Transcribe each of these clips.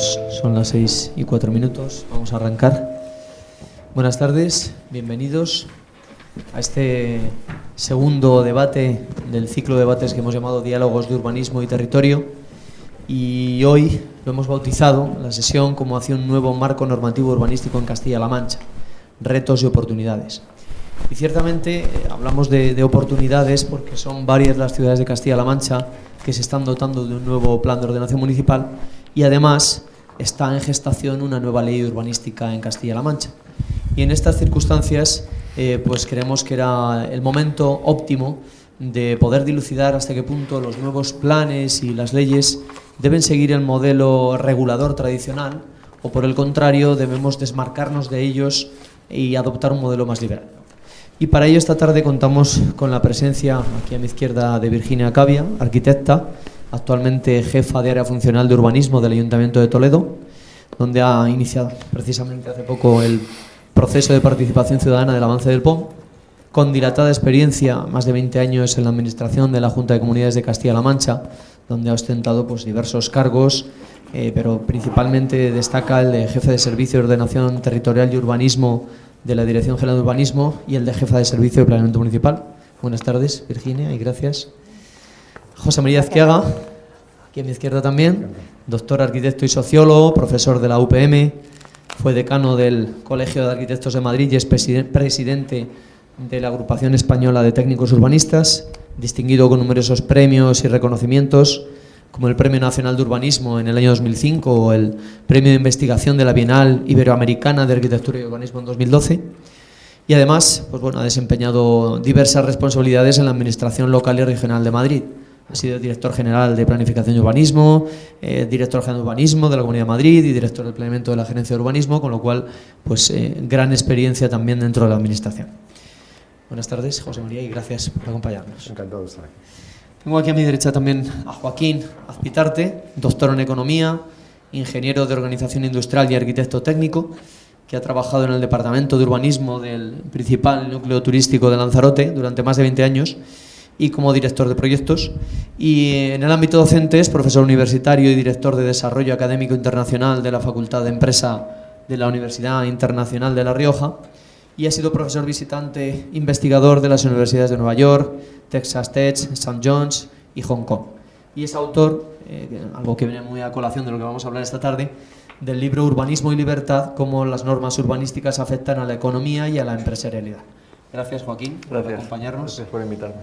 pues son las 6:04. Vamos a arrancar. Buenas tardes, bienvenidos a este segundo debate del ciclo de debates que hemos llamado Diálogos de Urbanismo y Territorio. Y hoy lo hemos bautizado, la sesión, como hacia un nuevo marco normativo urbanístico en Castilla-La Mancha, retos y oportunidades. Y ciertamente hablamos de oportunidades porque son varias las ciudades de Castilla-La Mancha que se están dotando de un nuevo plan de ordenación municipal y además está en gestación una nueva ley urbanística en Castilla-La Mancha. Y en estas circunstancias pues creemos que era el momento óptimo de poder dilucidar hasta qué punto los nuevos planes y las leyes deben seguir el modelo regulador tradicional o, por el contrario, debemos desmarcarnos de ellos y adoptar un modelo más liberal. Y para ello esta tarde contamos con la presencia aquí a mi izquierda de Virginia Cavia, arquitecta, actualmente jefa de área funcional de urbanismo del Ayuntamiento de Toledo, donde ha iniciado precisamente hace poco el proceso de participación ciudadana del avance del POM, con dilatada experiencia, más de 20 años en la administración de la Junta de Comunidades de Castilla-La Mancha, donde ha ostentado pues diversos cargos, pero principalmente destaca el de jefe de Servicio de Ordenación Territorial y Urbanismo de la Dirección General de Urbanismo y el de jefa de Servicio de Planeamiento Municipal. Buenas tardes, Virginia, y gracias. José María Azqueaga, aquí a mi izquierda también, doctor arquitecto y sociólogo, profesor de la UPM, fue decano del Colegio de Arquitectos de Madrid y es presidente de la Agrupación Española de Técnicos Urbanistas, distinguido con numerosos premios y reconocimientos, como el Premio Nacional de Urbanismo en el año 2005 o el Premio de Investigación de la Bienal Iberoamericana de Arquitectura y Urbanismo en 2012. Y además, pues bueno, ha desempeñado diversas responsabilidades en la Administración Local y Regional de Madrid. Ha sido director general de Planificación y Urbanismo, director general de Urbanismo de la Comunidad de Madrid y director de Planeamiento de la Gerencia de Urbanismo, con lo cual, pues gran experiencia también dentro de la Administración. Buenas tardes, José María, y gracias por acompañarnos. Encantado de estar aquí. Tengo aquí a mi derecha también a Joaquín Azpitarte, doctor en Economía, ingeniero de Organización Industrial y arquitecto técnico, que ha trabajado en el Departamento de Urbanismo del principal núcleo turístico de Lanzarote durante más de 20 años y como director de proyectos. Y en el ámbito docente es profesor universitario y director de Desarrollo Académico Internacional de la Facultad de Empresa de la Universidad Internacional de La Rioja y ha sido profesor visitante investigador de las universidades de Nueva York, Texas Tech, St. John's y Hong Kong. Y es autor, algo que viene muy a colación de lo que vamos a hablar esta tarde, del libro Urbanismo y Libertad, cómo las normas urbanísticas afectan a la economía y a la empresarialidad. Gracias, Joaquín, por acompañarnos. Gracias por invitarme.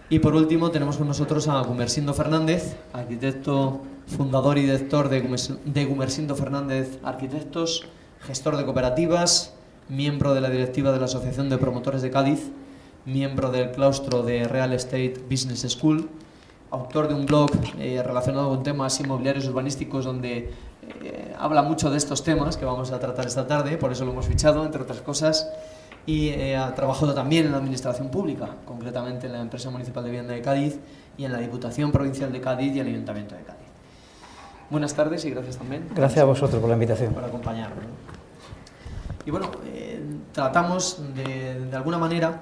Y por último tenemos con nosotros a Gumersindo Fernández, arquitecto, fundador y director de Gumersindo Fernández Arquitectos, gestor de cooperativas, miembro de la directiva de la Asociación de Promotores de Cádiz, miembro del claustro de Real Estate Business School, autor de un blog relacionado con temas inmobiliarios urbanísticos donde habla mucho de estos temas que vamos a tratar esta tarde, por eso lo hemos fichado, entre otras cosas, y ha trabajado también en la administración pública, concretamente en la Empresa Municipal de Vivienda de Cádiz y en la Diputación Provincial de Cádiz y el Ayuntamiento de Cádiz. Buenas tardes y gracias también. Gracias a vosotros por la invitación. Por acompañarnos. Y bueno, tratamos de alguna manera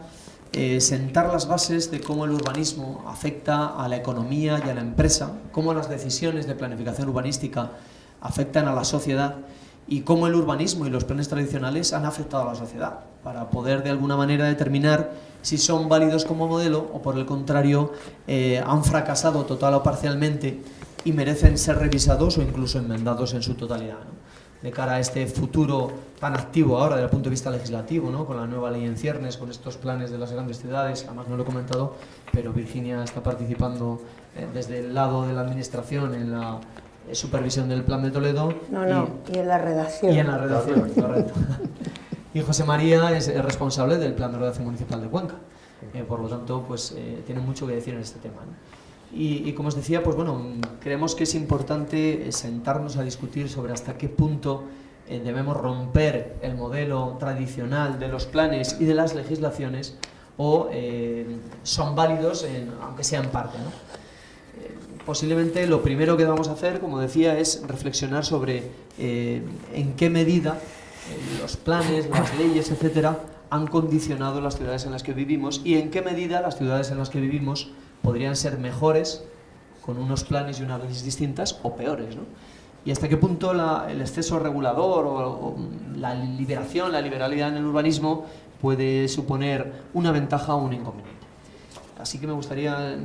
sentar las bases de cómo el urbanismo afecta a la economía y a la empresa, cómo las decisiones de planificación urbanística afectan a la sociedad y cómo el urbanismo y los planes tradicionales han afectado a la sociedad, para poder de alguna manera determinar si son válidos como modelo o por el contrario han fracasado total o parcialmente y merecen ser revisados o incluso enmendados en su totalidad, ¿no? De cara a este futuro tan activo ahora desde el punto de vista legislativo, ¿no? Con la nueva ley en ciernes, con estos planes de las grandes ciudades, además no lo he comentado, pero Virginia está participando desde el lado de la administración en la supervisión del Plan de Toledo. Y en la redacción. Y en la redacción, correcto. Y José María es responsable del Plan de Ordenación Municipal de Cuenca, por lo tanto, pues tiene mucho que decir en este tema, ¿no? Y como os decía, pues bueno, creemos que es importante sentarnos a discutir sobre hasta qué punto debemos romper el modelo tradicional de los planes y de las legislaciones o son válidos, aunque sea en parte, ¿no? Posiblemente lo primero que vamos a hacer, como decía, es reflexionar sobre en qué medida los planes, las leyes, etcétera, han condicionado las ciudades en las que vivimos y en qué medida las ciudades en las que vivimos podrían ser mejores con unos planes y unas leyes distintas o peores, ¿no? ¿Y hasta qué punto el exceso regulador o la liberación, la liberalidad en el urbanismo puede suponer una ventaja o un inconveniente? Así que me gustaría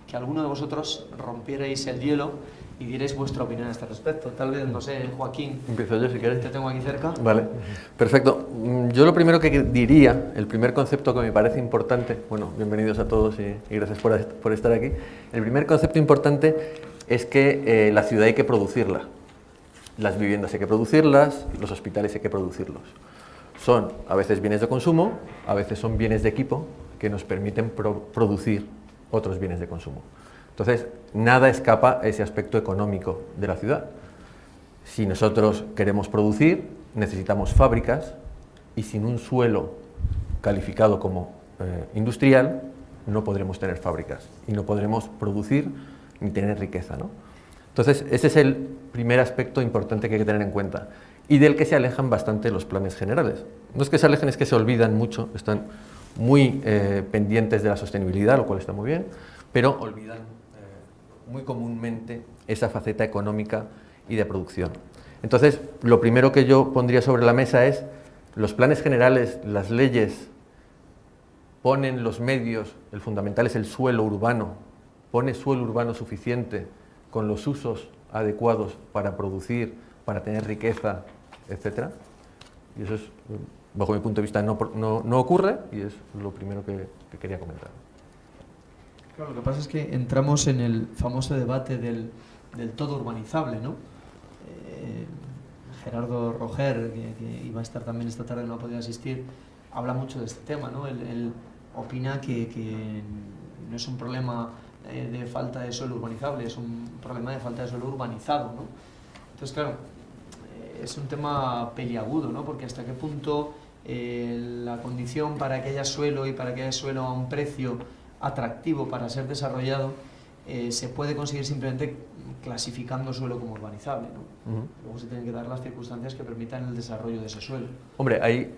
que alguno de vosotros rompierais el hielo y dierais vuestra opinión a este respecto. Tal vez, no sé, Joaquín. Empiezo yo si quieres. Te tengo aquí cerca. Vale, perfecto. Yo lo primero que diría, el primer concepto que me parece importante, bueno, bienvenidos a todos y gracias por estar aquí. El primer concepto importante es que la ciudad hay que producirla. Las viviendas hay que producirlas, los hospitales hay que producirlos. Son a veces bienes de consumo, a veces son bienes de equipo que nos permiten producir otros bienes de consumo. Entonces, nada escapa a ese aspecto económico de la ciudad. Si nosotros queremos producir, necesitamos fábricas y sin un suelo calificado como industrial, no podremos tener fábricas y no podremos producir ni tener riqueza, ¿no? Entonces, ese es el primer aspecto importante que hay que tener en cuenta y del que se alejan bastante los planes generales. No es que se alejen, es que se olvidan mucho, están muy pendientes de la sostenibilidad, lo cual está muy bien, pero olvidan muy comúnmente esa faceta económica y de producción. Entonces, lo primero que yo pondría sobre la mesa es los planes generales, las leyes ponen los medios, el fundamental es el suelo urbano, pone suelo urbano suficiente con los usos adecuados para producir, para tener riqueza, etc. Y eso es, bajo mi punto de vista, no ocurre y es lo primero que quería comentar. Claro, lo que pasa es que entramos en el famoso debate del todo urbanizable, ¿no? Gerardo Roger, que iba a estar también esta tarde, no ha podido asistir, habla mucho de este tema, ¿no? Él opina que no es un problema de falta de suelo urbanizable, es un problema de falta de suelo urbanizado, ¿no? Entonces, claro, es un tema peliagudo, ¿no? Porque hasta qué punto la condición para que haya suelo y para que haya suelo a un precio atractivo para ser desarrollado se puede conseguir simplemente clasificando suelo como urbanizable, ¿no? Luego se tienen que dar las circunstancias que permitan el desarrollo de ese suelo. Hombre, ahí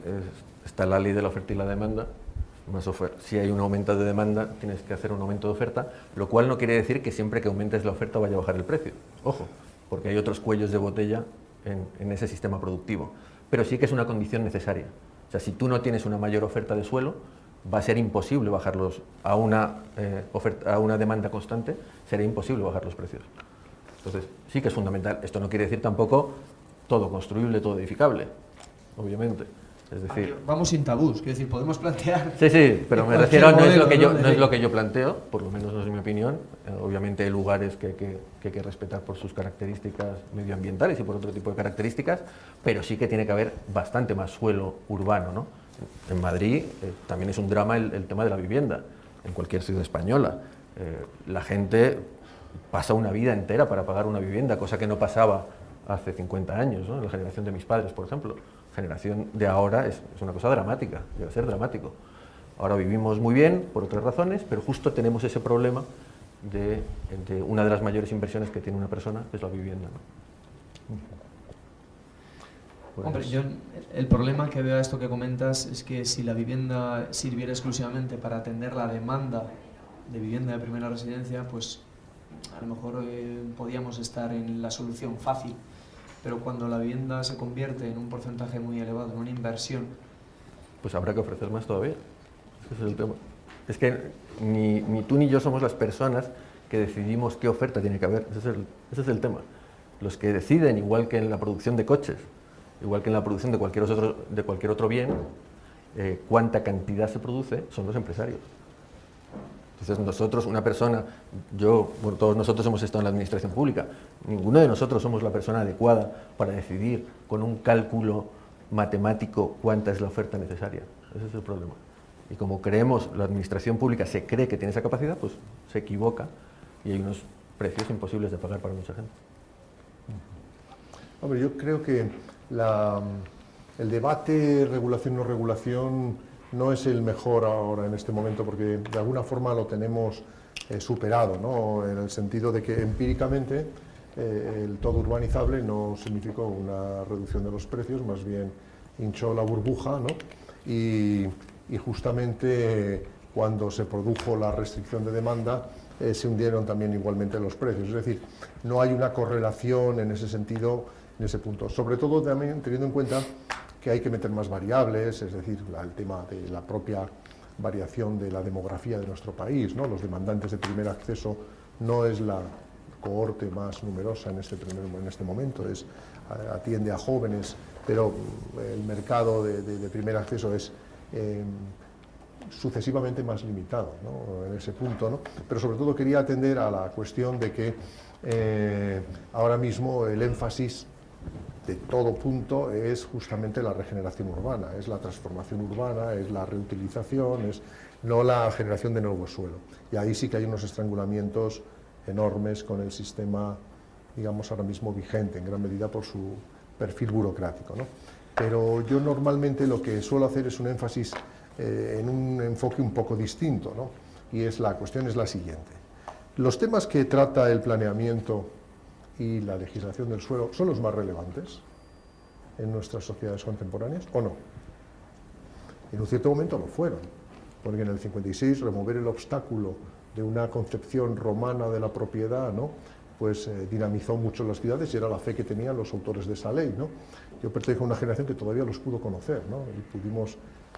está la ley de la oferta y la demanda. Si hay un aumento de demanda, tienes que hacer un aumento de oferta, lo cual no quiere decir que siempre que aumentes la oferta vaya a bajar el precio. Ojo, porque hay otros cuellos de botella en ese sistema productivo. Pero sí que es una condición necesaria. O sea, si tú no tienes una mayor oferta de suelo, va a ser imposible bajarlos a una demanda constante, será imposible bajar los precios. Entonces, sí que es fundamental. Esto no quiere decir tampoco todo construible, todo edificable, obviamente. Es decir, vamos sin tabús, quiero decir, podemos plantear... Sí, pero me refiero, no es lo que yo planteo, por lo menos no es mi opinión. Obviamente hay lugares que hay que respetar por sus características medioambientales y por otro tipo de características, pero sí que tiene que haber bastante más suelo urbano, ¿no? En Madrid también es un drama el tema de la vivienda, en cualquier ciudad española. La gente pasa una vida entera para pagar una vivienda, cosa que no pasaba hace 50 años, ¿no? En la generación de mis padres, por ejemplo. La generación de ahora es una cosa dramática, debe ser dramático. Ahora vivimos muy bien por otras razones, pero justo tenemos ese problema de una de las mayores inversiones que tiene una persona, que es la vivienda, ¿no? Pues... Hombre, yo el problema que veo a esto que comentas es que si la vivienda sirviera exclusivamente para atender la demanda de vivienda de primera residencia, pues a lo mejor podíamos estar en la solución fácil, pero cuando la vivienda se convierte en un porcentaje muy elevado, en una inversión... Pues habrá que ofrecer más todavía, ese es el tema. Es que ni tú ni yo somos las personas que decidimos qué oferta tiene que haber, ese es el tema. Los que deciden, igual que en la producción de coches, igual que en la producción de cualquier otro bien, cuánta cantidad se produce, son los empresarios. Entonces nosotros, una persona, todos nosotros hemos estado en la administración pública, ninguno de nosotros somos la persona adecuada para decidir con un cálculo matemático cuánta es la oferta necesaria. Ese es el problema. Y como creemos, la administración pública se cree que tiene esa capacidad, pues se equivoca y hay unos precios imposibles de pagar para mucha gente. Hombre, yo creo que el debate regulación-no regulación no es el mejor ahora en este momento, porque de alguna forma lo tenemos superado, ¿no? En el sentido de que empíricamente el todo urbanizable no significó una reducción de los precios, más bien hinchó la burbuja, ¿no? Y justamente cuando se produjo la restricción de demanda, se hundieron también igualmente los precios. Es decir, no hay una correlación en ese sentido, en ese punto. Sobre todo también teniendo en cuenta que hay que meter más variables, es decir, el tema de la propia variación de la demografía de nuestro país, ¿no? Los demandantes de primer acceso no es la cohorte más numerosa en este momento, atiende a jóvenes, pero el mercado de primer acceso es sucesivamente más limitado, ¿no? En ese punto, ¿no? Pero sobre todo quería atender a la cuestión de que ahora mismo el énfasis de todo punto es justamente la regeneración urbana, es la transformación urbana, es la reutilización, es no la generación de nuevo suelo. Y ahí sí que hay unos estrangulamientos enormes con el sistema, digamos, ahora mismo vigente, en gran medida por su perfil burocrático, ¿no? Pero yo normalmente lo que suelo hacer es un énfasis en un enfoque un poco distinto, ¿no? Y la cuestión es la siguiente. Los temas que trata el planeamiento y la legislación del suelo son los más relevantes en nuestras sociedades contemporáneas, ¿o no? En un cierto momento lo fueron, porque en el 56 remover el obstáculo de una concepción romana de la propiedad, ¿no? Pues dinamizó mucho las ciudades y era la fe que tenían los autores de esa ley, ¿no? Yo pertenezco a una generación que todavía los pudo conocer, ¿no? Y pudimos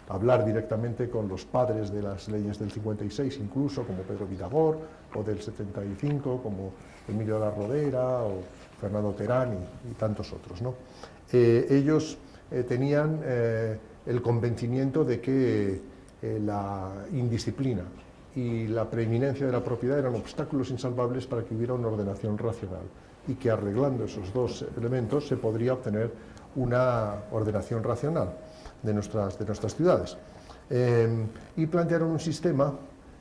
hablar directamente con los padres de las leyes del 56, incluso como Pedro Vidagor, o del 75, como Emilio de la Rodera, o Fernando Terán y tantos otros, ¿no? Ellos tenían el convencimiento de que la indisciplina y la preeminencia de la propiedad eran obstáculos insalvables para que hubiera una ordenación racional, y que arreglando esos dos elementos se podría obtener una ordenación racional de nuestras ciudades. Y plantearon un sistema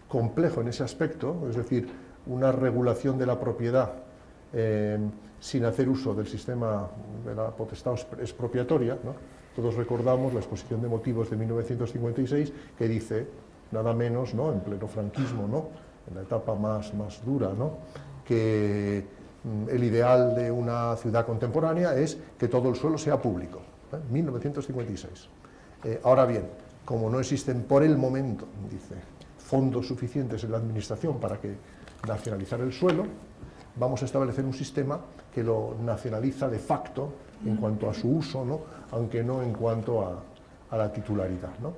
complejo en ese aspecto, es decir, una regulación de la propiedad sin hacer uso del sistema de la potestad expropiatoria, ¿no? Todos recordamos la exposición de motivos de 1956 que dice, nada menos, ¿no? En pleno franquismo, ¿no? En la etapa más dura, ¿no? Que el ideal de una ciudad contemporánea es que todo el suelo sea público. 1956. Ahora bien, como no existen por el momento, dice, fondos suficientes en la administración para que nacionalizar el suelo, vamos a establecer un sistema que lo nacionaliza de facto en cuanto a su uso, ¿no? Aunque no en cuanto a la titularidad, ¿no?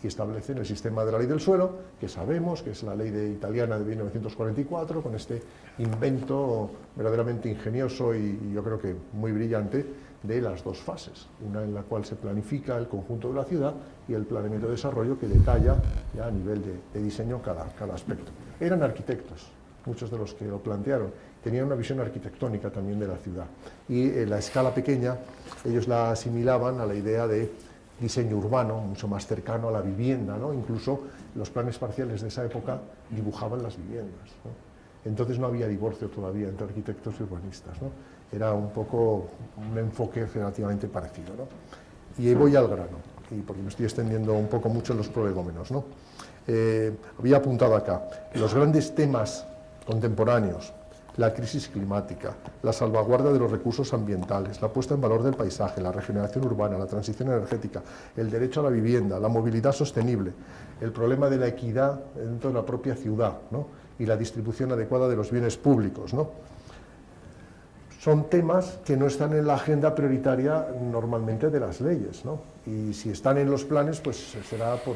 Y establecen el sistema de la ley del suelo, que sabemos que es la ley italiana de 1944, con este invento verdaderamente ingenioso y yo creo que muy brillante de las dos fases, una en la cual se planifica el conjunto de la ciudad y el planeamiento de desarrollo que detalla ya a nivel de diseño cada aspecto. Eran arquitectos, muchos de los que lo plantearon, tenían una visión arquitectónica también de la ciudad, y la escala pequeña ellos la asimilaban a la idea de diseño urbano, mucho más cercano a la vivienda, ¿no? Incluso los planes parciales de esa época dibujaban las viviendas, ¿no? Entonces no había divorcio todavía entre arquitectos y urbanistas, ¿no? Era un poco un enfoque relativamente parecido, ¿no? Y voy al grano, y porque me estoy extendiendo un poco mucho en los prolegómenos, ¿no? Había apuntado acá los grandes temas contemporáneos: la crisis climática, la salvaguarda de los recursos ambientales, la puesta en valor del paisaje, la regeneración urbana, la transición energética, el derecho a la vivienda, la movilidad sostenible, el problema de la equidad dentro de la propia ciudad, ¿no? Y la distribución adecuada de los bienes públicos, ¿no? Son temas que no están en la agenda prioritaria normalmente de las leyes, ¿no? Y si están en los planes, pues será por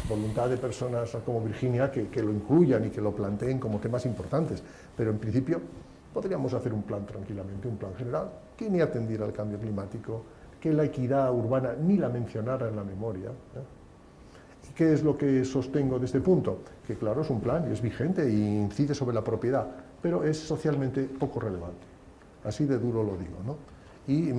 voluntad de personas como Virginia que lo incluyan y que lo planteen como temas importantes. Pero en principio podríamos hacer un plan tranquilamente, un plan general, que ni atendiera al cambio climático, que la equidad urbana ni la mencionara en la memoria, ¿eh? ¿Y qué es lo que sostengo de este punto? Que claro, es un plan y es vigente y incide sobre la propiedad, pero es socialmente poco relevante. Así de duro lo digo, ¿no? Y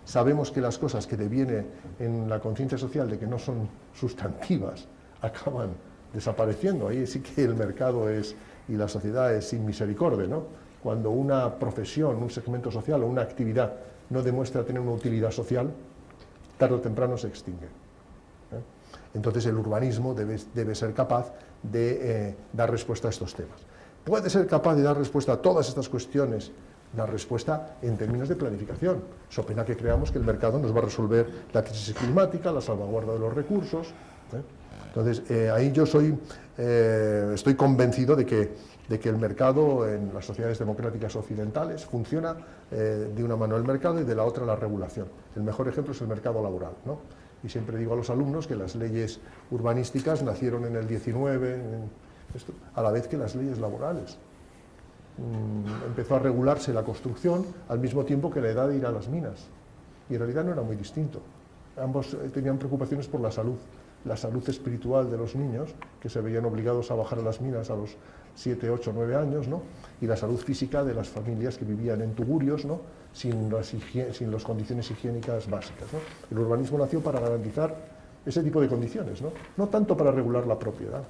sabemos que las cosas que deviene en la conciencia social de que no son sustantivas acaban desapareciendo. Ahí sí que el mercado y la sociedad es sin misericordia, ¿no? Cuando una profesión, un segmento social o una actividad no demuestra tener una utilidad social, tarde o temprano se extingue, ¿eh? Entonces el urbanismo debe ser capaz de dar respuesta a estos temas. Puede ser capaz de dar respuesta a todas estas cuestiones, una respuesta en términos de planificación, so pena que creamos que el mercado nos va a resolver la crisis climática, la salvaguarda de los recursos, ¿eh? Entonces, ahí yo estoy convencido de que el mercado en las sociedades democráticas occidentales funciona de una mano el mercado y de la otra la regulación. El mejor ejemplo es el mercado laboral, ¿no? Y siempre digo a los alumnos que las leyes urbanísticas nacieron en el 19, a la vez que las leyes laborales. Empezó a regularse la construcción al mismo tiempo que la edad de ir a las minas. Y en realidad no era muy distinto. Ambos tenían preocupaciones por la salud espiritual de los niños, que se veían obligados a bajar a las minas a los 7, 8, 9 años, ¿no? Y la salud física de las familias que vivían en tugurios, ¿no? sin las condiciones higiénicas básicas, ¿no? El urbanismo nació para garantizar ese tipo de condiciones, no tanto para regular la propiedad,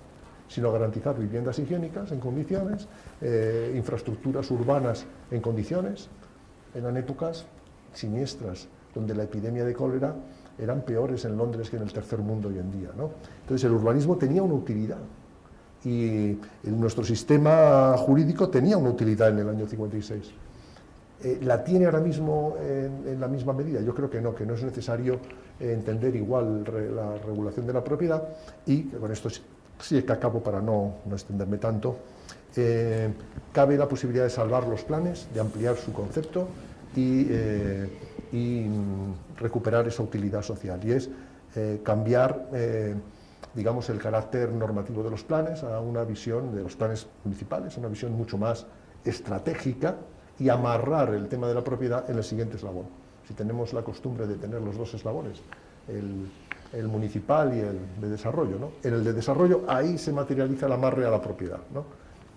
sino garantizar viviendas higiénicas en condiciones, infraestructuras urbanas en condiciones. Eran épocas siniestras, donde la epidemia de cólera eran peores en Londres que en el tercer mundo hoy en día, ¿no? Entonces el urbanismo tenía una utilidad y nuestro sistema jurídico tenía una utilidad en el año 56. ¿La tiene ahora mismo en la misma medida? Yo creo que no es necesario entender igual la regulación de la propiedad, y con esto sí que acabo para no extenderme tanto. Cabe la posibilidad de salvar los planes, de ampliar su concepto y recuperar esa utilidad social, y es cambiar digamos, el carácter normativo de los planes a una visión de los planes municipales, una visión mucho más estratégica, y amarrar el tema de la propiedad en el siguiente eslabón. Si tenemos la costumbre de tener los dos eslabones, el municipal y el de desarrollo, ¿no? En el de desarrollo, ahí se materializa el amarre a la propiedad, ¿no?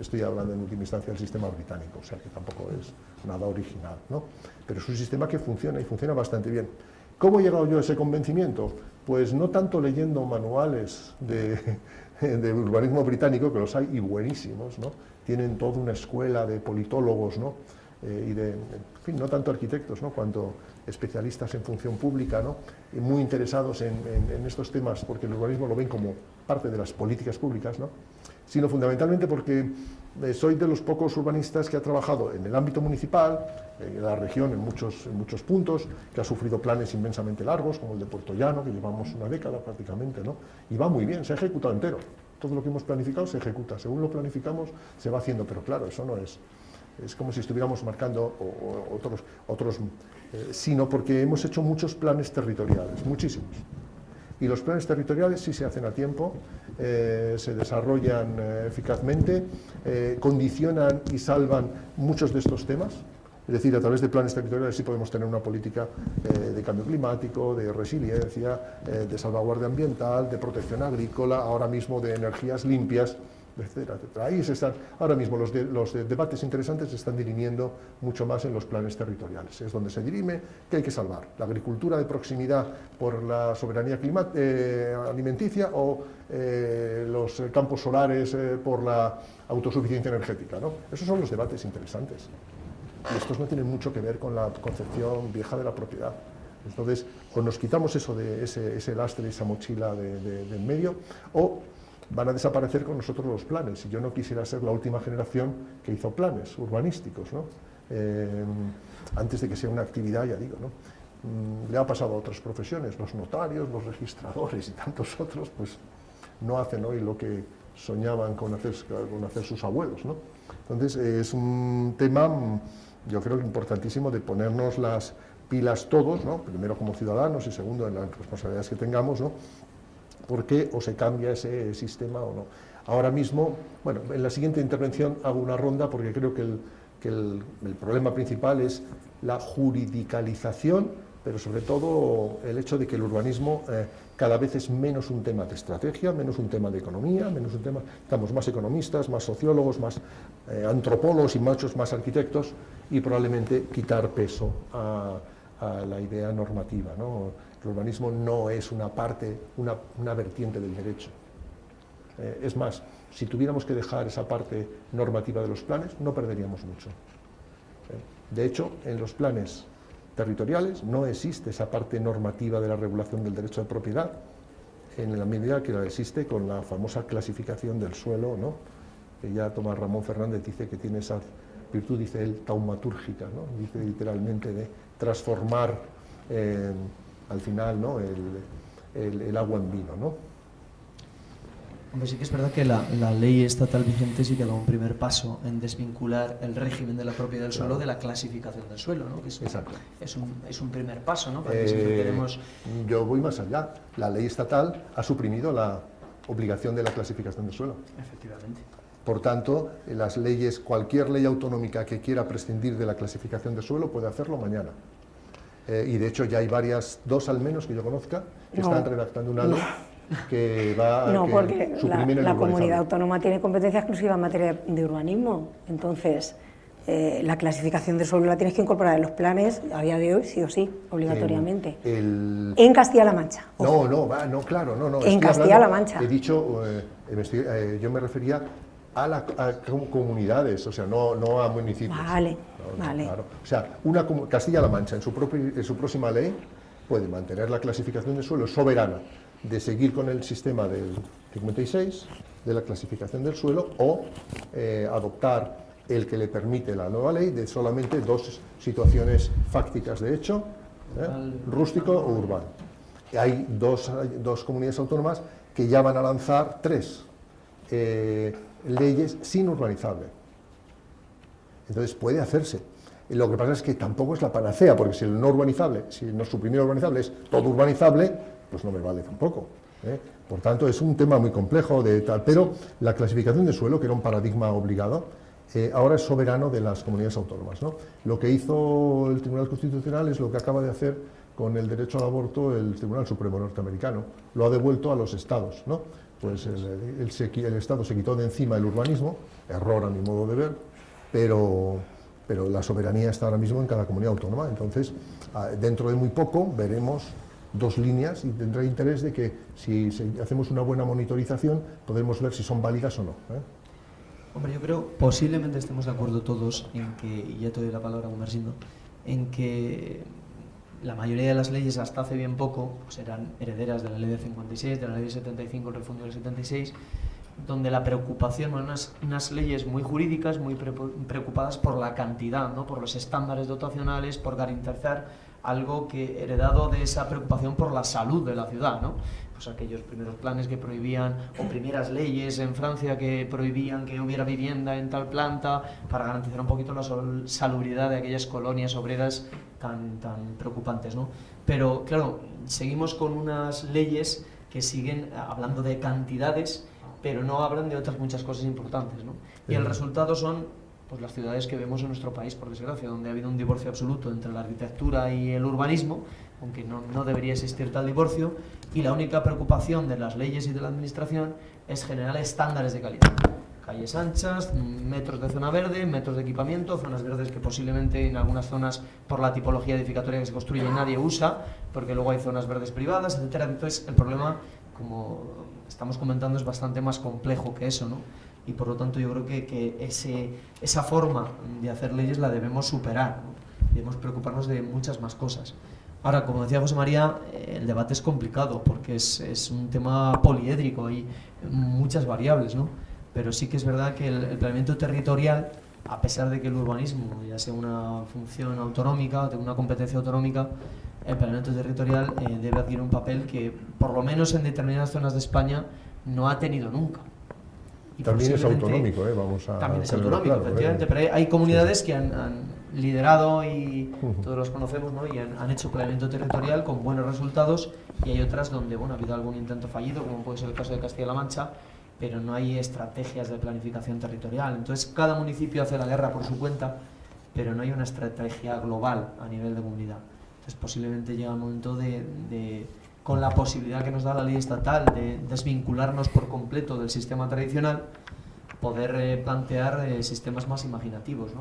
Estoy hablando en última instancia del sistema británico, o sea que tampoco es nada original, ¿no? Pero es un sistema que funciona, y funciona bastante bien. ¿Cómo he llegado yo a ese convencimiento? Pues no tanto leyendo manuales de urbanismo británico, que los hay y buenísimos, ¿no? Tienen toda una escuela de politólogos, ¿no? Y en fin, no tanto arquitectos, ¿no? Cuanto especialistas en función pública, ¿no? Y muy interesados en estos temas, porque el urbanismo lo ven como parte de las políticas públicas, ¿no? Sino fundamentalmente porque soy de los pocos urbanistas que ha trabajado en el ámbito municipal, en la región en muchos puntos, que ha sufrido planes inmensamente largos, como el de Puerto Llano, que llevamos una década prácticamente, ¿no? Y va muy bien, se ha ejecutado entero. Todo lo que hemos planificado se ejecuta. Según lo planificamos, se va haciendo, pero claro, eso no es... Es como si estuviéramos marcando otros sino porque hemos hecho muchos planes territoriales, muchísimos. Y los planes territoriales sí se hacen a tiempo, se desarrollan eficazmente, condicionan y salvan muchos de estos temas. Es decir, a través de planes territoriales sí podemos tener una política de cambio climático, de resiliencia, de salvaguardia ambiental, de protección agrícola, ahora mismo de energías limpias, etcétera, etcétera. Ahí se están, ahora mismo los debates interesantes se están dirimiendo mucho más en los planes territoriales. Es donde se dirime qué hay que salvar: la agricultura de proximidad por la soberanía alimenticia, o los campos solares por la autosuficiencia energética, ¿no? Esos son los debates interesantes. Y estos no tienen mucho que ver con la concepción vieja de la propiedad. Entonces, o nos quitamos eso de ese lastre, esa mochila de en medio, o van a desaparecer con nosotros los planes. Y yo no quisiera ser la última generación que hizo planes urbanísticos, ¿no? Antes de que sea una actividad, ya digo, ¿no? Le ha pasado a otras profesiones, los notarios, los registradores y tantos otros, pues no hacen hoy lo que soñaban con hacer sus abuelos, ¿no? Entonces, es un tema, yo creo, importantísimo de ponernos las pilas todos, ¿no? Primero como ciudadanos y segundo en las responsabilidades que tengamos, ¿no? Porque o se cambia ese sistema o no. Ahora mismo, bueno, en la siguiente intervención hago una ronda, porque creo que el problema principal es la juridicalización, pero sobre todo el hecho de que el urbanismo cada vez es menos un tema de estrategia, menos un tema de economía, menos un tema, estamos más economistas, más sociólogos, más antropólogos y muchos más arquitectos, y probablemente quitar peso a la idea normativa, ¿no? El urbanismo no es una parte, una vertiente del derecho. Es más, si tuviéramos que dejar esa parte normativa de los planes, no perderíamos mucho. De hecho, en los planes territoriales no existe esa parte normativa de la regulación del derecho de propiedad, en la medida que la existe con la famosa clasificación del suelo, ¿no? Que ya Tomás Ramón Fernández dice que tiene esa virtud, dice él, taumatúrgica, ¿no? Dice literalmente de transformar al final, ¿no? el agua en vino, ¿no? Hombre, sí que es verdad que la ley estatal vigente sí que da un primer paso en desvincular el régimen de la propiedad del suelo de la clasificación del suelo, ¿no? Que Exacto. Es un primer paso, ¿no? Para que siempre tenemos... Yo voy más allá. La ley estatal ha suprimido la obligación de la clasificación del suelo. Efectivamente. Por tanto, las leyes, cualquier ley autonómica que quiera prescindir de la clasificación del suelo puede hacerlo mañana. Y de hecho ya hay dos al menos que yo conozca, que están redactando una ley que va a porque suprimir el la urbanizable. comunidad autónoma tiene competencia exclusiva en materia de urbanismo. Entonces, la clasificación del suelo la tienes que incorporar en los planes a día de hoy, sí o sí, obligatoriamente. En Castilla-La Mancha. No, claro. En Castilla-La Mancha. He dicho, yo me refería a comunidades, o sea, no a municipios. Vale. Claro. O sea, Castilla-La Mancha, en su próxima ley, puede mantener la clasificación de suelo soberana, de seguir con el sistema del 56, de la clasificación del suelo, o adoptar el que le permite la nueva ley de solamente dos situaciones fácticas de hecho, rústico o urbano. Y hay dos comunidades autónomas que ya van a lanzar 3 leyes sin urbanizable. Entonces puede hacerse. Lo que pasa es que tampoco es la panacea, porque si el no urbanizable, si no suprimir el urbanizable es todo urbanizable, pues no me vale tampoco. Por tanto, es un tema muy complejo pero la clasificación de suelo, que era un paradigma obligado, ahora es soberano de las comunidades autónomas, ¿no? Lo que hizo el Tribunal Constitucional es lo que acaba de hacer con el derecho al aborto el Tribunal Supremo norteamericano. Lo ha devuelto a los estados, ¿no? Pues el Estado se quitó de encima el urbanismo, error a mi modo de ver, pero la soberanía está ahora mismo en cada comunidad autónoma. Entonces, dentro de muy poco veremos 2 líneas y tendrá interés de que si hacemos una buena monitorización podremos ver si son válidas o no. Hombre, yo creo, posiblemente estemos de acuerdo todos en que, y ya te doy la palabra, Gumersindo, en que la mayoría de las leyes hasta hace bien poco pues eran herederas de la ley del 56, de la ley del 75, el refundio del 76, donde la preocupación, bueno, unas leyes muy jurídicas, muy preocupadas por la cantidad, ¿no? Por los estándares dotacionales, por garantizar algo que heredado de esa preocupación por la salud de la ciudad, ¿no? Pues aquellos primeros planes que prohibían, o primeras leyes en Francia que prohibían que hubiera vivienda en tal planta para garantizar un poquito la salubridad de aquellas colonias obreras tan preocupantes, ¿no? Pero claro, seguimos con unas leyes que siguen hablando de cantidades, pero no hablan de otras muchas cosas importantes, ¿no? Y el resultado son pues las ciudades que vemos en nuestro país, por desgracia, donde ha habido un divorcio absoluto entre la arquitectura y el urbanismo, aunque no debería existir tal divorcio, y la única preocupación de las leyes y de la administración es generar estándares de calidad. Calles anchas, metros de zona verde, metros de equipamiento, zonas verdes que posiblemente en algunas zonas por la tipología edificatoria que se construye nadie usa, porque luego hay zonas verdes privadas, etcétera. Entonces el problema, como estamos comentando, es bastante más complejo que eso, ¿no? Y por lo tanto yo creo que esa forma de hacer leyes la debemos superar, ¿no? Debemos preocuparnos de muchas más cosas. Ahora, como decía José María, el debate es complicado porque es un tema poliédrico, hay muchas variables, ¿no? Pero sí que es verdad que el planeamiento territorial, a pesar de que el urbanismo ya sea una función autonómica, de una competencia autonómica, el planeamiento territorial debe adquirir un papel que, por lo menos en determinadas zonas de España, no ha tenido nunca. Y también es autonómico, vamos a... También es autonómico, claro, efectivamente, pero hay comunidades que han liderado y todos los conocemos, ¿no? Y han hecho planeamiento territorial con buenos resultados, y hay otras donde, bueno, ha habido algún intento fallido, como puede ser el caso de Castilla-La Mancha, pero no hay estrategias de planificación territorial. Entonces cada municipio hace la guerra por su cuenta, pero no hay una estrategia global a nivel de comunidad. Entonces posiblemente llega el momento de con la posibilidad que nos da la ley estatal de desvincularnos por completo del sistema tradicional, poder plantear sistemas más imaginativos, ¿no?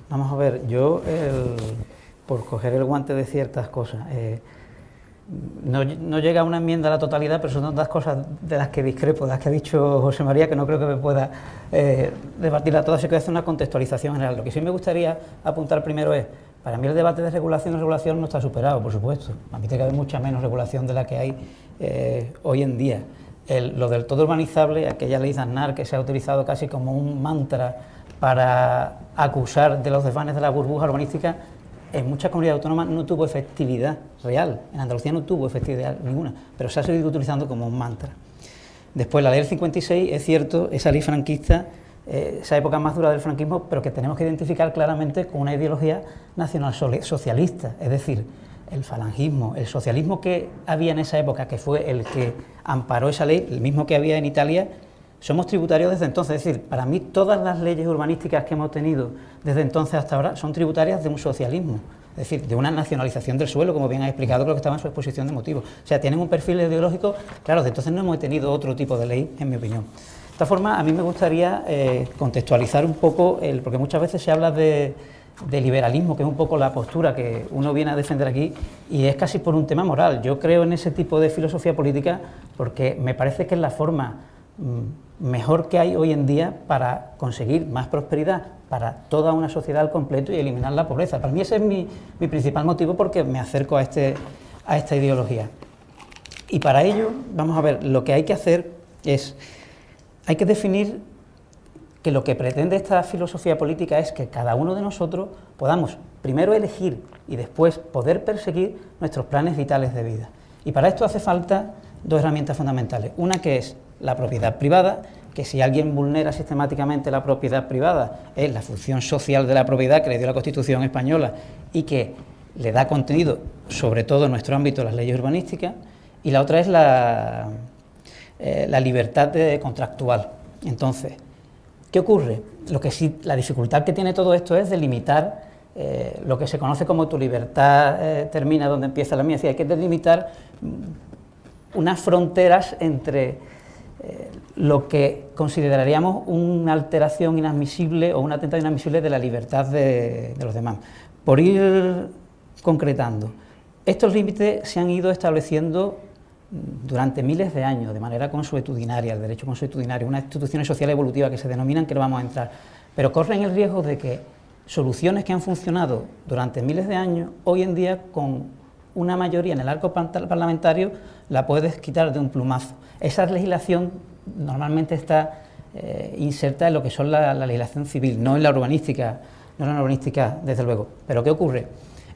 Vamos a ver, yo, por coger el guante de ciertas cosas, no llega a una enmienda a la totalidad, pero son dos cosas de las que discrepo, de las que ha dicho José María, que no creo que me pueda debatirla todas, así que voy a hacer una contextualización general. Lo que sí me gustaría apuntar primero es, para mí el debate de regulación no está superado, por supuesto. Admite que hay mucha menos regulación de la que hay hoy en día. Lo del todo urbanizable, aquella ley de Aznar que se ha utilizado casi como un mantra para acusar de los desvanes de la burbuja urbanística, en muchas comunidades autónomas no tuvo efectividad real. En Andalucía no tuvo efectividad ninguna, pero se ha seguido utilizando como un mantra. Después, la ley del 56, es cierto, esa ley franquista, esa época más dura del franquismo, pero que tenemos que identificar claramente con una ideología nacionalsocialista, es decir, el falangismo, el socialismo que había en esa época, que fue el que amparó esa ley, el mismo que había en Italia, somos tributarios desde entonces. Es decir, para mí todas las leyes urbanísticas que hemos tenido desde entonces hasta ahora son tributarias de un socialismo, es decir, de una nacionalización del suelo, como bien ha explicado, creo que estaba en su exposición de motivos. O sea, tienen un perfil ideológico, claro, desde entonces no hemos tenido otro tipo de ley, en mi opinión. De esta forma, a mí me gustaría contextualizar un poco, porque muchas veces se habla de liberalismo, que es un poco la postura que uno viene a defender aquí, y es casi por un tema moral. Yo creo en ese tipo de filosofía política porque me parece que es la forma mejor que hay hoy en día para conseguir más prosperidad para toda una sociedad al completo y eliminar la pobreza. Para mí ese es mi principal motivo, porque me acerco a esta ideología. Y para ello, vamos a ver, lo que hay que hacer es, hay que definir que lo que pretende esta filosofía política es que cada uno de nosotros podamos primero elegir y después poder perseguir nuestros planes vitales de vida. Y para esto hace falta dos herramientas fundamentales. Una, que es la propiedad privada, que si alguien vulnera sistemáticamente la propiedad privada, es la función social de la propiedad que le dio la Constitución española y que le da contenido, sobre todo en nuestro ámbito, las leyes urbanísticas. Y la otra es la libertad contractual. Entonces, ¿qué ocurre? La dificultad que tiene todo esto es delimitar lo que se conoce como tu libertad termina donde empieza la mía. Es decir, hay que delimitar unas fronteras entre lo que consideraríamos una alteración inadmisible o un atentado inadmisible de la libertad de los demás. Por ir concretando, estos límites se han ido estableciendo durante miles de años, de manera consuetudinaria, el derecho consuetudinario, unas instituciones sociales evolutivas que se denominan, que no vamos a entrar, pero corren el riesgo de que soluciones que han funcionado durante miles de años, hoy en día, con una mayoría en el arco parlamentario, la puedes quitar de un plumazo. Esa legislación normalmente está inserta en lo que son la legislación civil, no en la urbanística, desde luego. Pero ¿qué ocurre?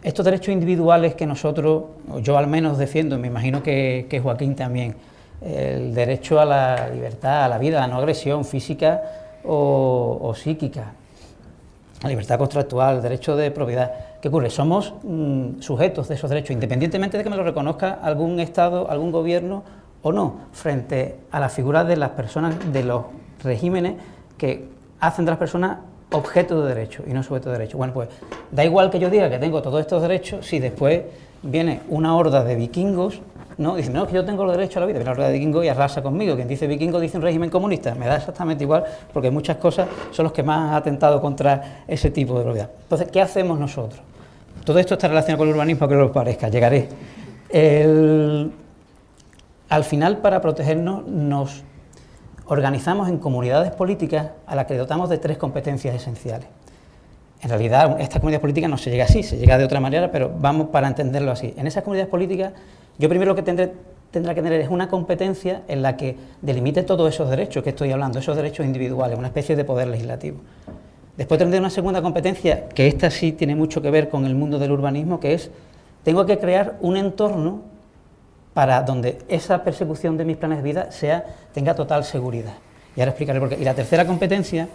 Estos derechos individuales que nosotros, yo al menos defiendo, me imagino que Joaquín también, el derecho a la libertad, a la vida, a la no agresión física o psíquica, la libertad contractual, el derecho de propiedad. ¿Qué ocurre? Somos sujetos de esos derechos, independientemente de que me lo reconozca algún Estado, algún gobierno o no, frente a la figura de las personas, de los regímenes que hacen de las personas objeto de derecho y no sujeto de derecho. Bueno, pues da igual que yo diga que tengo todos estos derechos si después viene una horda de vikingos, ¿no? Dicen, no, es que yo tengo los derechos a la vida, viene una horda de vikingos y arrasa conmigo. Quien dice vikingo dice un régimen comunista. Me da exactamente igual, porque muchas cosas son los que más han atentado contra ese tipo de propiedad. Entonces, ¿qué hacemos nosotros? Todo esto está relacionado con el urbanismo, que no os parezca, llegaré. Al final, para protegernos, nos organizamos en comunidades políticas a las que dotamos de tres competencias esenciales. En realidad, esta comunidad política no se llega así, se llega de otra manera, pero vamos para entenderlo así. En esas comunidades políticas, yo primero lo que tendrá que tener es una competencia en la que delimite todos esos derechos que estoy hablando, esos derechos individuales, una especie de poder legislativo. Después tendré una segunda competencia, que esta sí tiene mucho que ver con el mundo del urbanismo, que es, tengo que crear un entorno para donde esa persecución de mis planes de vida tenga total seguridad. Y ahora explicaré por qué. Y la tercera competencia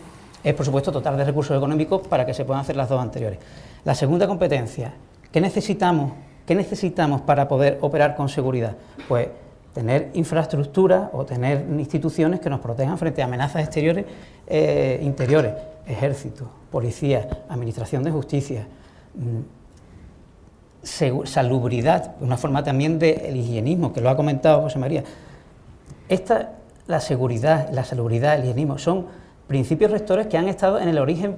es, por supuesto, dotar de recursos económicos para que se puedan hacer las dos anteriores. La segunda competencia, ¿qué necesitamos para poder operar con seguridad? Pues tener infraestructura o tener instituciones que nos protejan frente a amenazas exteriores, interiores, ejército, policía, administración de justicia, salubridad, una forma también del higienismo, que lo ha comentado José María. La seguridad, la salubridad, el higienismo, son principios rectores que han estado en el origen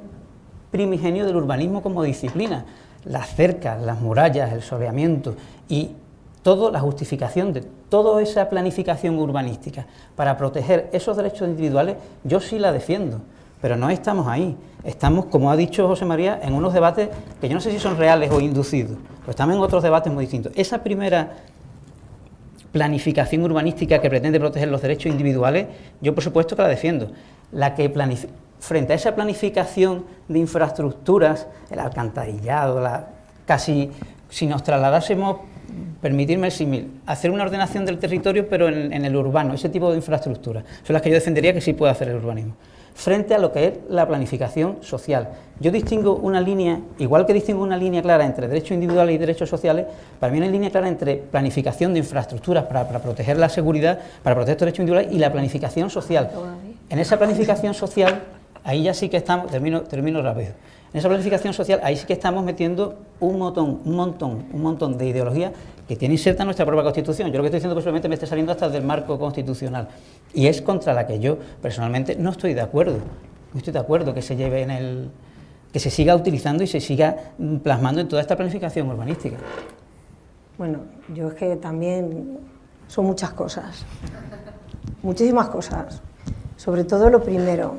primigenio del urbanismo como disciplina. Las cercas, las murallas, el soleamiento y toda la justificación de toda esa planificación urbanística para proteger esos derechos individuales, yo sí la defiendo. Pero no estamos ahí, estamos, como ha dicho José María, en unos debates que yo no sé si son reales o inducidos, pero estamos en otros debates muy distintos. Esa primera planificación urbanística que pretende proteger los derechos individuales, yo por supuesto que la defiendo. La que frente a esa planificación de infraestructuras, el alcantarillado, casi si nos trasladásemos permitirme el símil, hacer una ordenación del territorio pero en el urbano, ese tipo de infraestructuras, son las que yo defendería que sí puede hacer el urbanismo. Frente a lo que es la planificación social. Yo distingo una línea, igual que distingo una línea clara entre derechos individuales y derechos sociales, para mí hay una línea clara entre planificación de infraestructuras para proteger la seguridad, para proteger los derechos individuales y la planificación social. En esa planificación social, ahí ya sí que estamos, termino rápido, en esa planificación social, ahí sí que estamos metiendo un montón de ideologías que tiene inserta nuestra propia Constitución. Yo lo que estoy diciendo posiblemente me esté saliendo hasta del marco constitucional, y es contra la que yo personalmente no estoy de acuerdo. No estoy de acuerdo que se lleve que se siga utilizando y se siga plasmando en toda esta planificación urbanística. Bueno, yo es que también son muchas cosas, muchísimas cosas. Sobre todo lo primero,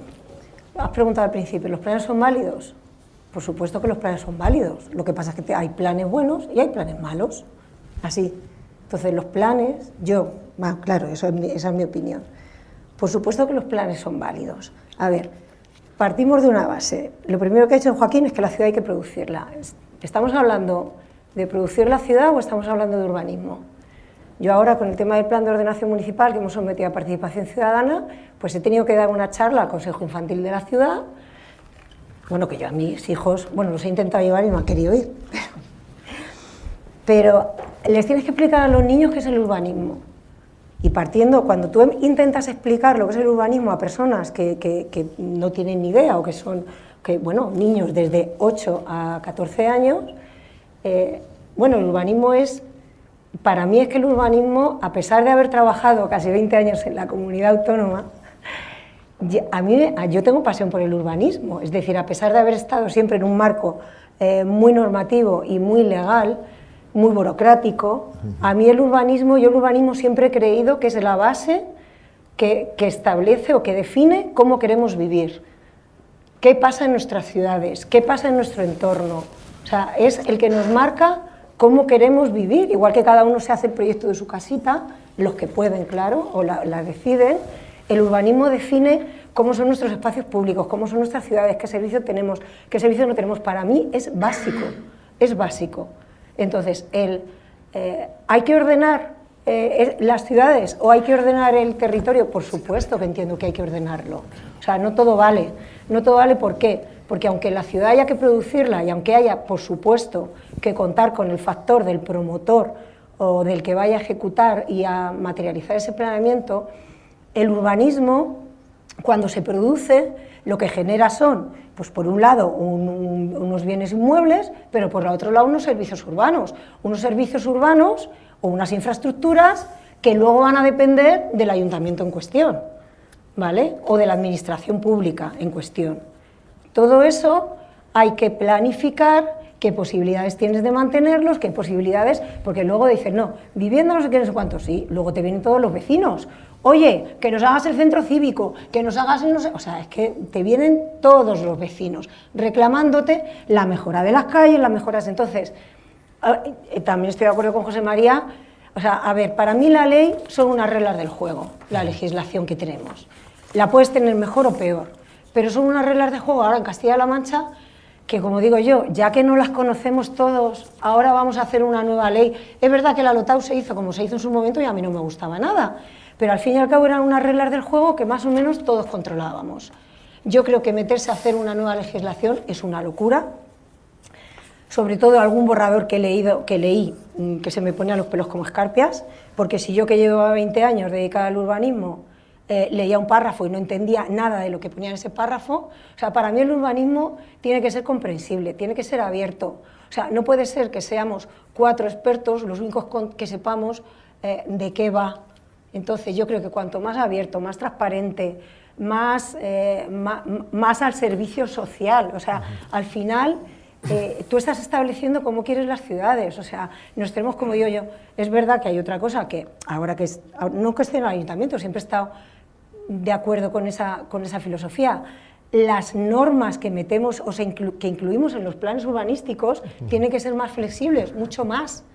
has preguntado al principio, ¿los planes son válidos? Por supuesto que los planes son válidos, lo que pasa es que hay planes buenos y hay planes malos, así. Entonces los planes, claro, esa es mi opinión. Por supuesto que los planes son válidos. A ver, partimos de una base. Lo primero que ha dicho Joaquín es que la ciudad hay que producirla. ¿Estamos hablando de producir la ciudad o estamos hablando de urbanismo? Yo ahora, con el tema del plan de ordenación municipal que hemos sometido a participación ciudadana, pues he tenido que dar una charla al Consejo Infantil de la ciudad. Bueno, que yo a mis hijos, los he intentado llevar y no han querido ir. Pero les tienes que explicar a los niños qué es el urbanismo. Y partiendo, cuando tú intentas explicar lo que es el urbanismo a personas que no tienen ni idea o que son, niños desde 8 a 14 años, el urbanismo es, para mí es que el urbanismo, a pesar de haber trabajado casi 20 años en la comunidad autónoma, yo tengo pasión por el urbanismo, es decir, a pesar de haber estado siempre en un marco muy normativo y muy legal, muy burocrático, a mí yo el urbanismo siempre he creído que es la base que establece o que define cómo queremos vivir, qué pasa en nuestras ciudades, qué pasa en nuestro entorno, o sea, es el que nos marca cómo queremos vivir, igual que cada uno se hace el proyecto de su casita, los que pueden, claro, o la deciden. El urbanismo define cómo son nuestros espacios públicos, cómo son nuestras ciudades, qué servicios tenemos, qué servicios no tenemos. Para mí es básico, es básico. Entonces, ¿hay que ordenar las ciudades o hay que ordenar el territorio? Por supuesto que entiendo que hay que ordenarlo. O sea, no todo vale. No todo vale, ¿por qué? Porque aunque la ciudad haya que producirla y aunque haya, por supuesto, que contar con el factor del promotor o del que vaya a ejecutar y a materializar ese planeamiento, el urbanismo, cuando se produce, lo que genera son, pues por un lado, unos bienes inmuebles, pero por el otro lado unos servicios urbanos o unas infraestructuras que luego van a depender del ayuntamiento en cuestión, ¿vale? O de la administración pública en cuestión. Todo eso hay que planificar, qué posibilidades tienes de mantenerlos, qué posibilidades, porque luego dicen, no, vivienda no sé qué, no sé cuánto, sí, luego te vienen todos los vecinos, oye, que nos hagas el centro cívico, que nos hagas el no sé, o sea, es que te vienen todos los vecinos reclamándote la mejora de las calles, las mejoras. Entonces, también estoy de acuerdo con José María, o sea, a ver, para mí la ley son unas reglas del juego, la legislación que tenemos, la puedes tener mejor o peor, pero son unas reglas de juego ahora en Castilla-La Mancha que, como digo yo, ya que no las conocemos todos, ahora vamos a hacer una nueva ley. Es verdad que la LOTAU se hizo como se hizo en su momento y a mí no me gustaba nada, pero al fin y al cabo eran unas reglas del juego que más o menos todos controlábamos. Yo creo que meterse a hacer una nueva legislación es una locura, sobre todo algún borrador que leí, que se me ponía los pelos como escarpias, porque si yo, que llevaba 20 años dedicada al urbanismo, leía un párrafo y no entendía nada de lo que ponía en ese párrafo, o sea, para mí el urbanismo tiene que ser comprensible, tiene que ser abierto, o sea, no puede ser que seamos 4 expertos los únicos que sepamos de qué va. Entonces yo creo que cuanto más abierto, más transparente, más al servicio social, o sea, al final tú estás estableciendo cómo quieres las ciudades, o sea, nos tenemos, como digo yo, es verdad que hay otra cosa que ahora que no que esté en el ayuntamiento, siempre he estado de acuerdo con esa filosofía. Las normas que metemos o que incluimos en los planes urbanísticos tienen que ser más flexibles, mucho más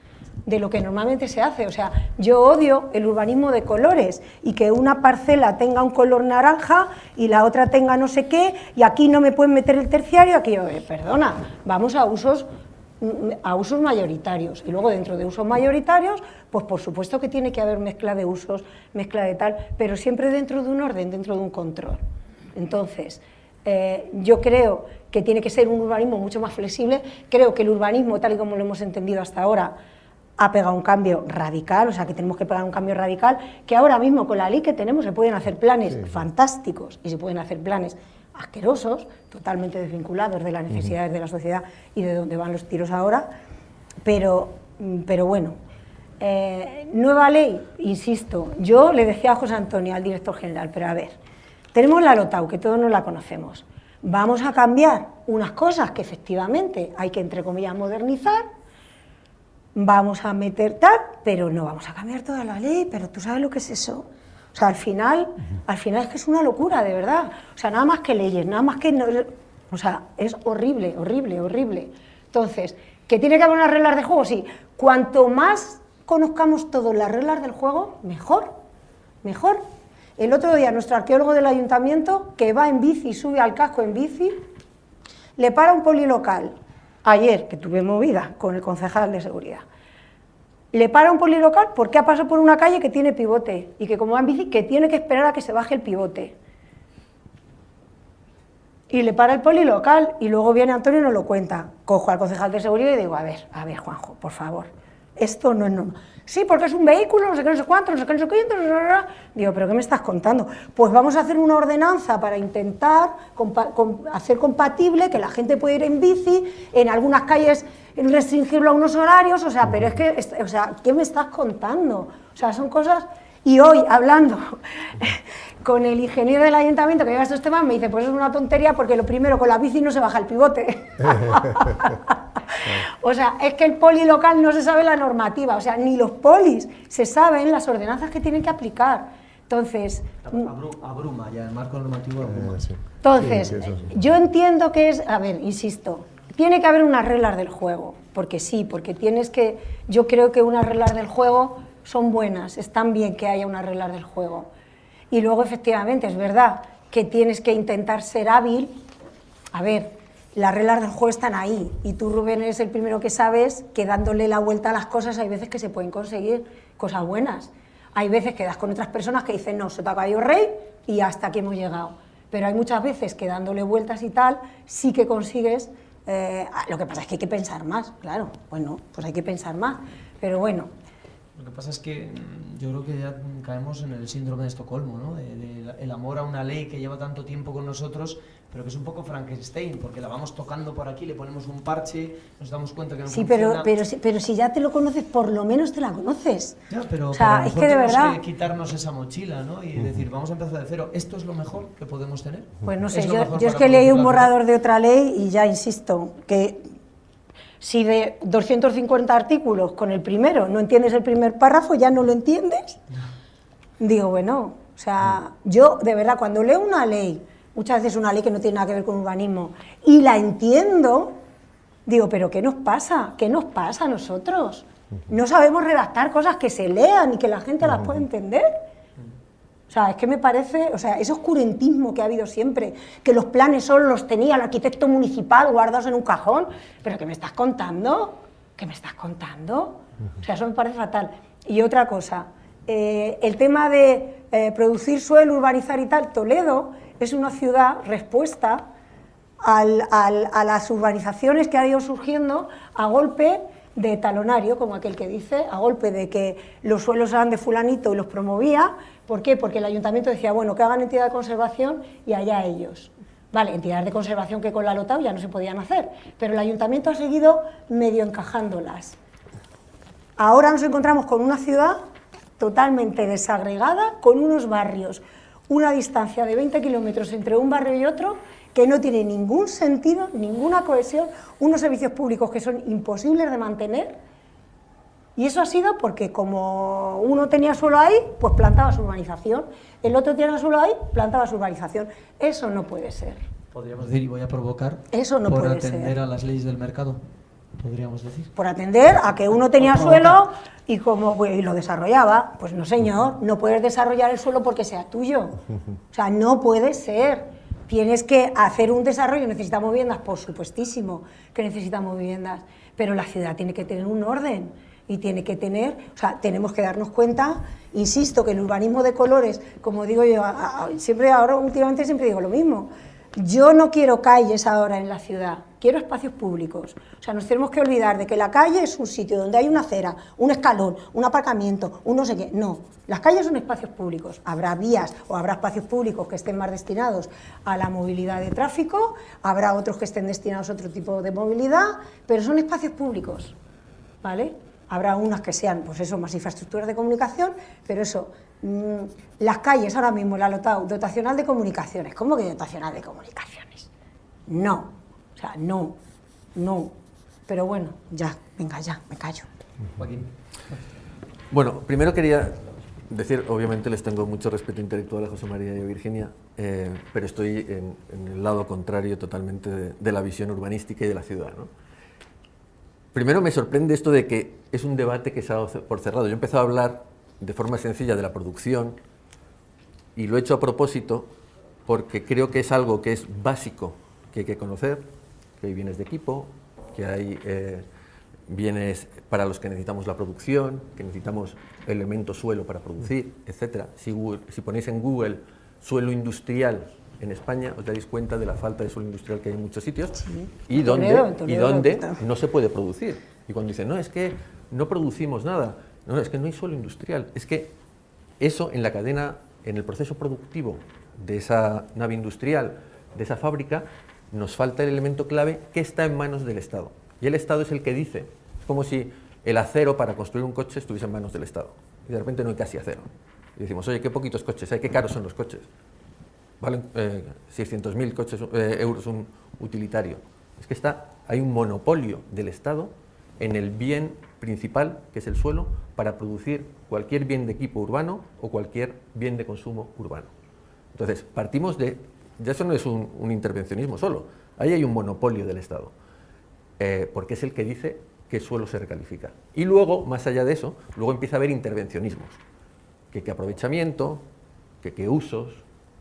de lo que normalmente se hace. O sea, yo odio el urbanismo de colores y que una parcela tenga un color naranja y la otra tenga no sé qué, y aquí no me pueden meter el terciario, aquí, perdona, vamos a usos a usos mayoritarios. Y luego dentro de usos mayoritarios, pues por supuesto que tiene que haber mezcla de usos, mezcla de tal, pero siempre dentro de un orden, dentro de un control. Entonces, yo creo que tiene que ser un urbanismo mucho más flexible. Creo que el urbanismo, tal y como lo hemos entendido hasta ahora, ha pegado un cambio radical, o sea que tenemos que pegar un cambio radical, que ahora mismo con la ley que tenemos se pueden hacer planes fantásticos y se pueden hacer planes asquerosos, totalmente desvinculados de las necesidades de la sociedad y de dónde van los tiros ahora, pero bueno, nueva ley, insisto, yo le decía a José Antonio, al director general, pero a ver, tenemos la LOTAU, que todos no la conocemos, vamos a cambiar unas cosas que efectivamente hay que, entre comillas, modernizar, vamos a meter tal, pero no vamos a cambiar toda la ley, pero tú sabes lo que es eso. O sea, al final es que es una locura, de verdad. O sea, nada más que leyes, nada más que... No, o sea, es horrible, horrible, horrible. Entonces, ¿que tiene que haber unas reglas de juego? Sí. Cuanto más conozcamos todas las reglas del juego, mejor, mejor. El otro día, nuestro arqueólogo del ayuntamiento, que va en bici, sube al casco en bici, le para un polilocal. Ayer, que tuve movida con el concejal de seguridad, le para un polilocal porque ha pasado por una calle que tiene pivote y que como va en bici, que tiene que esperar a que se baje el pivote. Y le para el polilocal y luego viene Antonio y nos lo cuenta. Cojo al concejal de seguridad y digo, a ver, Juanjo, por favor, esto no es normal. Sí, porque es un vehículo, no sé qué, no sé cuánto, no sé qué, no sé qué. Digo, ¿pero qué me estás contando? Pues vamos a hacer una ordenanza para intentar hacer compatible que la gente pueda ir en bici, en algunas calles restringirlo a unos horarios, o sea, pero es que, o sea, ¿qué me estás contando? O sea, son cosas... Y hoy, hablando con el ingeniero del ayuntamiento que lleva estos temas, me dice, pues es una tontería porque lo primero, con la bici no se baja el pivote. O sea, es que el poli local no se sabe la normativa, o sea, ni los polis se saben las ordenanzas que tienen que aplicar. Entonces... Abruma, ya el marco normativo abruma. Sí. Entonces, Sí, eso sí. yo entiendo que es, a ver, insisto, tiene que haber unas reglas del juego, porque sí, porque tienes que, yo creo que unas reglas del juego son buenas, están bien que haya unas reglas del juego. Y luego, efectivamente, es verdad que tienes que intentar ser hábil. A ver, las reglas del juego están ahí, y tú, Rubén, eres el primero que sabes que dándole la vuelta a las cosas hay veces que se pueden conseguir cosas buenas. Hay veces que das con otras personas que dicen, no, se te ha caído rey y hasta aquí hemos llegado. Pero hay muchas veces que dándole vueltas y tal, sí que consigues... lo que pasa es que hay que pensar más, claro. Bueno, pues hay que pensar más, pero bueno. Lo que pasa es que yo creo que ya caemos en el síndrome de Estocolmo, ¿no? El amor a una ley que lleva tanto tiempo con nosotros, pero que es un poco Frankenstein, porque la vamos tocando por aquí, le ponemos un parche, nos damos cuenta que no funciona. Pero si ya te lo conoces, por lo menos te la conoces. Ya, pero, o sea, pero es que de verdad... tenemos que quitarnos esa mochila, ¿no? Y decir, vamos a empezar de cero. ¿Esto es lo mejor que podemos tener? Pues no sé, ¿Es lo yo mejor es para que leí un producir la borrador de otra ley y ya insisto, que si de 250 artículos con el primero no entiendes el primer párrafo, ya no lo entiendes. Digo, bueno, o sea, yo de verdad cuando leo una ley, muchas veces una ley que no tiene nada que ver con urbanismo, y la entiendo, digo, pero ¿qué nos pasa? ¿Qué nos pasa a nosotros? No sabemos redactar cosas que se lean y que la gente las pueda entender. O sea, es que me parece, o sea, ese oscurantismo que ha habido siempre, que los planes solo los tenía el arquitecto municipal guardados en un cajón, pero ¿qué me estás contando? ¿Qué me estás contando? O sea, eso me parece fatal. Y otra cosa, el tema de producir suelo, urbanizar y tal, Toledo es una ciudad respuesta a las urbanizaciones que han ido surgiendo a golpe de talonario, como aquel que dice, a golpe de que los suelos eran de fulanito y los promovía. ¿Por qué? Porque el ayuntamiento decía, bueno, que hagan entidad de conservación y allá ellos. Vale, entidades de conservación que con la LOTAU ya no se podían hacer, pero el ayuntamiento ha seguido medio encajándolas. Ahora nos encontramos con una ciudad totalmente desagregada, con unos barrios, una distancia de 20 kilómetros entre un barrio y otro, que no tiene ningún sentido, ninguna cohesión, unos servicios públicos que son imposibles de mantener, y eso ha sido porque como uno tenía suelo ahí, pues plantaba su urbanización, el otro tenía suelo ahí, plantaba su urbanización. Eso no puede ser. Podríamos decir, y voy a provocar, eso no por puede atender ser. a las leyes del mercado, podríamos decir. Por atender a que uno tenía suelo y como y lo desarrollaba. Pues no, señor, no puedes desarrollar el suelo porque sea tuyo. O sea, no puede ser. Tienes que hacer un desarrollo, necesitamos viviendas, por supuestísimo que necesitamos viviendas, pero la ciudad tiene que tener un orden y tiene que tener, o sea, tenemos que darnos cuenta, insisto, que el urbanismo de colores, como digo yo, siempre ahora últimamente siempre digo lo mismo, yo no quiero calles ahora en la ciudad, quiero espacios públicos. O sea, nos tenemos que olvidar de que la calle es un sitio donde hay una acera, un escalón, un aparcamiento, un no sé qué. No, las calles son espacios públicos. Habrá vías o habrá espacios públicos que estén más destinados a la movilidad de tráfico, habrá otros que estén destinados a otro tipo de movilidad, pero son espacios públicos, ¿vale? Habrá unas que sean, pues eso, más infraestructuras de comunicación, pero eso, las calles ahora mismo, la dotacional de comunicaciones, ¿cómo que dotacional de comunicaciones? No, o sea, no, pero bueno, ya, venga, ya, me callo. Joaquín. Bueno, primero quería decir, obviamente les tengo mucho respeto intelectual a José María y a Virginia, pero estoy en el lado contrario totalmente de la visión urbanística y de la ciudad, ¿no? Primero me sorprende esto de que es un debate que se ha dado por cerrado. Yo he empezado a hablar de forma sencilla de la producción y lo he hecho a propósito porque creo que es algo que es básico, que hay que conocer, que hay bienes de equipo, que hay bienes para los que necesitamos la producción, que necesitamos elementos suelo para producir, etc. Si ponéis en Google suelo industrial en España, os daréis cuenta de la falta de suelo industrial que hay en muchos sitios, sí. y donde no se puede producir. Y cuando dicen, no, es que no producimos nada, no, es que no hay suelo industrial, es que eso en la cadena, en el proceso productivo de esa nave industrial, de esa fábrica, nos falta el elemento clave que está en manos del Estado. Y el Estado es el que dice, es como si el acero para construir un coche estuviese en manos del Estado. Y de repente no hay casi acero. Y decimos, oye, qué poquitos coches hay, qué caros son los coches. Valen 600.000 euros un utilitario. Es que hay un monopolio del Estado en el bien principal, que es el suelo, para producir cualquier bien de equipo urbano o cualquier bien de consumo urbano. Entonces, partimos de... Ya eso no es un intervencionismo solo, ahí hay un monopolio del Estado, porque es el que dice qué suelo se recalifica. Y luego, más allá de eso, luego empieza a haber intervencionismos, que aprovechamiento, que usos,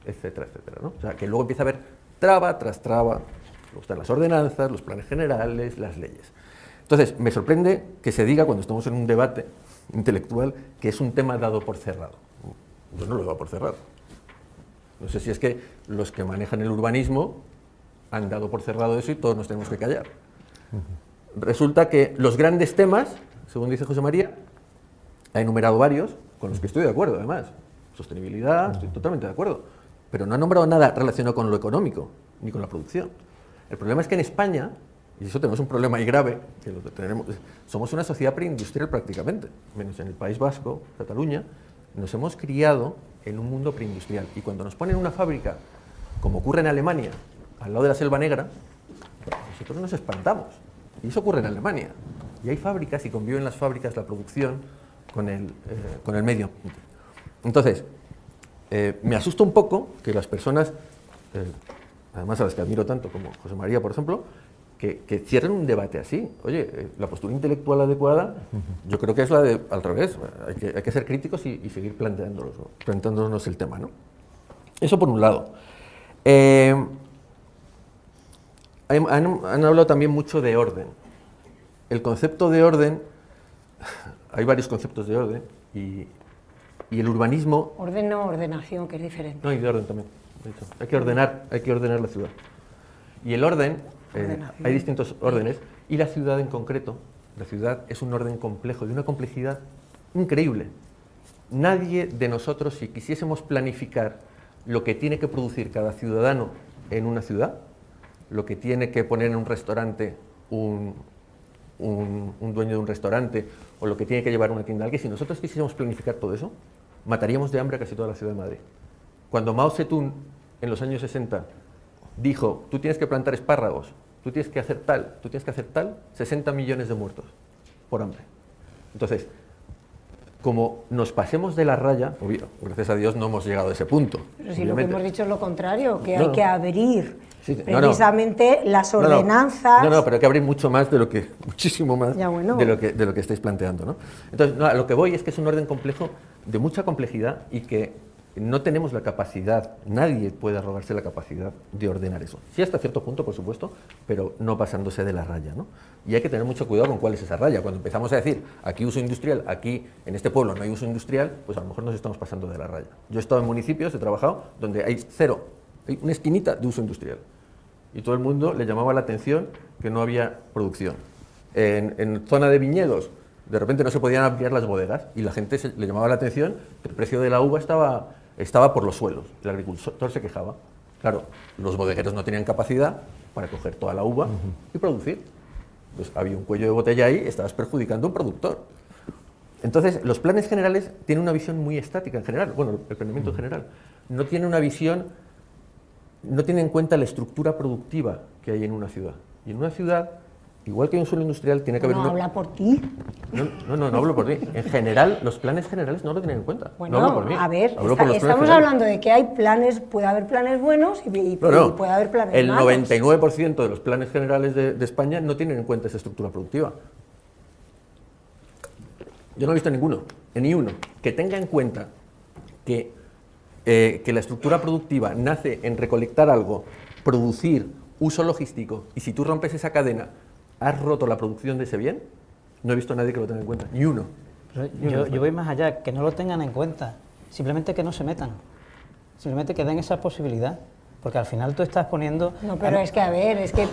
etcétera, etcétera, ¿no? O sea, que luego empieza a haber traba tras traba, luego están las ordenanzas, los planes generales, las leyes. Entonces, me sorprende que se diga, cuando estamos en un debate intelectual, que es un tema dado por cerrado. Yo no lo he dado por cerrado. No sé si es que los que manejan el urbanismo han dado por cerrado eso y todos nos tenemos que callar. Resulta que los grandes temas, según dice José María, ha enumerado varios, con los que estoy de acuerdo además. Sostenibilidad, estoy totalmente de acuerdo. Pero no ha nombrado nada relacionado con lo económico, ni con la producción. El problema es que en España, y eso tenemos un problema ahí grave, que lo tenemos, somos una sociedad preindustrial prácticamente, menos en el País Vasco, Cataluña, nos hemos criado en un mundo preindustrial. Y cuando nos ponen una fábrica, como ocurre en Alemania, al lado de la Selva Negra, nosotros nos espantamos. Y eso ocurre en Alemania. Y hay fábricas, y conviven las fábricas, la producción, con el medio ambiente. Entonces, me asusta un poco que las personas, además a las que admiro tanto, como José María, por ejemplo, que cierren un debate así. Oye, la postura intelectual adecuada, yo creo que es la de, al revés, hay que ser críticos y seguir planteándonos el tema, ¿no? Eso por un lado. Han hablado también mucho de orden. El concepto de orden, hay varios conceptos de orden, y el urbanismo... Orden no, ordenación, que es diferente. No, y de orden también. Hay que ordenar la ciudad. Y el orden, hay distintos órdenes, y la ciudad en concreto, la ciudad es un orden complejo, de una complejidad increíble. Nadie de nosotros, si quisiésemos planificar lo que tiene que producir cada ciudadano en una ciudad, lo que tiene que poner en un restaurante un dueño de un restaurante, o lo que tiene que llevar una tienda a alguien, si nosotros quisiésemos planificar todo eso, mataríamos de hambre a casi toda la ciudad de Madrid. Cuando Mao Zedong, en los años 60, dijo, tú tienes que plantar espárragos, tú tienes que hacer tal, 60 millones de muertos por hambre. Entonces, como nos pasemos de la raya, obvio, gracias a Dios no hemos llegado a ese punto. Pero si obviamente. Lo que hemos dicho es lo contrario, que hay que abrir precisamente las ordenanzas... No, pero hay que abrir mucho más de lo que, muchísimo más de lo que estáis planteando, ¿no? Entonces, a lo que voy es que es un orden complejo, de mucha complejidad, y que no tenemos la capacidad, nadie puede robarse la capacidad de ordenar eso. Sí, hasta cierto punto, por supuesto, pero no pasándose de la raya, ¿no? Y hay que tener mucho cuidado con cuál es esa raya. Cuando empezamos a decir, aquí uso industrial, aquí en este pueblo no hay uso industrial, pues a lo mejor nos estamos pasando de la raya. Yo he estado en municipios, he trabajado, donde hay cero, hay una esquinita de uso industrial. Y todo el mundo le llamaba la atención que no había producción. En zona de viñedos, de repente no se podían ampliar las bodegas y la gente le llamaba la atención que el precio de la uva estaba por los suelos. El agricultor se quejaba. Claro, los bodegueros no tenían capacidad para coger toda la uva y producir. Pues había un cuello de botella ahí, estabas perjudicando a un productor. Entonces, los planes generales tienen una visión muy estática en general, bueno, el planeamiento en general. No tiene una visión, no tiene en cuenta la estructura productiva que hay en una ciudad. Y en una ciudad, igual que hay un suelo industrial, tiene que haber... No habla por ti. No hablo por mí. En general, los planes generales no lo tienen en cuenta. Bueno, no hablo por mí. a ver, estamos hablando de que hay planes, puede haber planes buenos y puede haber planes el malos. El 99% de los planes generales de España no tienen en cuenta esa estructura productiva. Yo no he visto ninguno, ni uno, que tenga en cuenta que la estructura productiva nace en recolectar algo, producir, uso logístico, y si tú rompes esa cadena, has roto la producción de ese bien. No he visto a nadie que lo tenga en cuenta, ni uno. Yo voy más allá, que no lo tengan en cuenta, simplemente que no se metan, simplemente que den esa posibilidad. Porque al final tú estás poniendo... No, pero es que, a ver, es que,